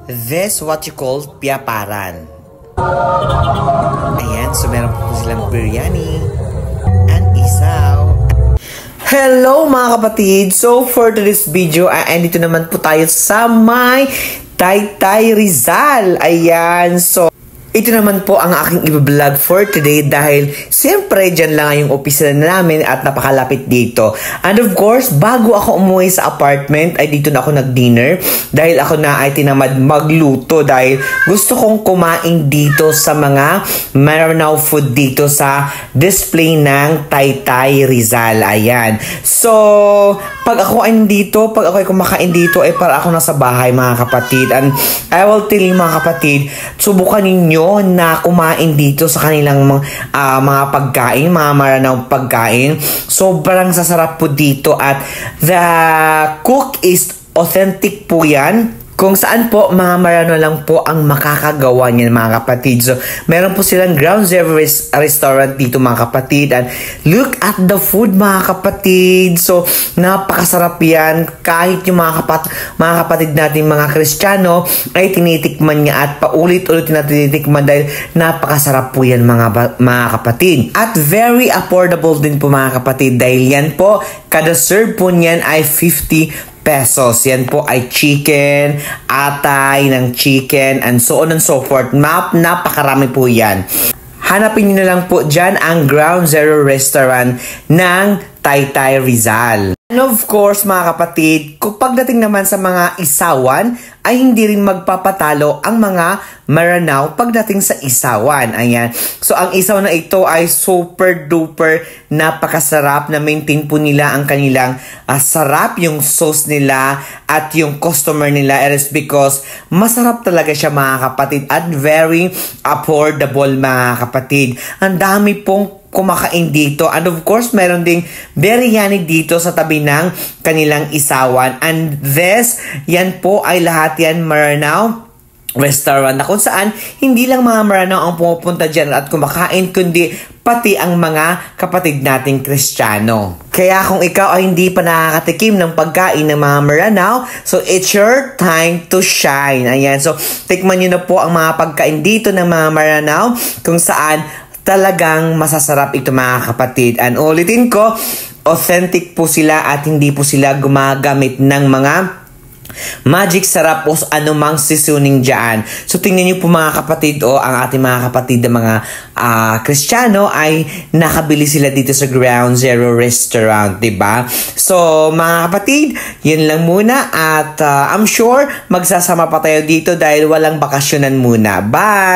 this what you call piaparan. Ayan, so meron po silang biryani and isaw. Hello mga kapatid! So for today's video, andito naman po tayo sa may Taytay Rizal. Ayan, so ito naman po ang aking i-vlog for today dahil siyempre dyan lang yung opisina namin at napakalapit dito. And of course, bago ako umuwi sa apartment ay dito na ako nag-dinner dahil ako na ay tinamad magluto dahil gusto kong kumain dito sa mga Maranao food dito sa display ng Taytay Rizal. Ayan. So, pag ako ay dito, pag ako ay kumakain dito ay para ako nasa bahay mga kapatid. And I will tell you mga kapatid, subukan ninyo na kumain dito sa kanilang mga pagkain, mga Maranao pagkain. Sobrang sasarap po dito at the cook is authentic po yan. Kung saan po, mga Maranao lang po ang makakagawa niyan mga kapatid. So, meron po silang Ground Zero restaurant dito mga kapatid. And look at the food mga kapatid. So, napakasarap yan. Kahit yung mga kapatid natin mga Kristiyano ay tinitikman niya at paulit-ulit na tinitikman dahil napakasarap po yan mga kapatid. At very affordable din po mga kapatid dahil yan po, kada serve po niyan ay 50 pesos. Yan po ay chicken, atay ng chicken, and so on and so forth. Napakarami po yan. Hanapin nyo na lang po dyan ang Ground Zero restaurant ng Taytay Rizal. And of course mga kapatid, kung pagdating naman sa mga isawan, ay hindi rin magpapatalo ang mga Maranao pagdating sa isawan. Ayan. So ang isaw na ito ay super duper napakasarap, na maintain po nila ang kanilang sarap, yung sauce nila at yung customer nila. It is because masarap talaga siya mga kapatid at very affordable mga kapatid. Ang dami pong kumakain dito. And of course, meron ding biryani dito sa tabi ng kanilang isawan. And this, yan po ay lahat yan Maranao restaurant na kung saan hindi lang mga Maranao ang pumupunta dyan at kumakain, kundi pati ang mga kapatid nating Kristiyano. Kaya kung ikaw ay hindi pa nakakatikim ng pagkain ng mga Maranao, so it's your time to shine. Ayan, so tikman nyo na po ang mga pagkain dito ng mga Maranao kung saan talagang masasarap ito mga kapatid. And ulitin ko, authentic po sila at hindi po sila gumagamit ng mga magic sarap o anumang seasoning dyan. So tingnan nyo po mga kapatid, ang ating mga kapatid na mga Kristiyano ay nakabili sila dito sa Ground Zero restaurant, diba? So mga kapatid, yun lang muna at I'm sure magsasama pa tayo dito dahil walang bakasyonan muna. Bye!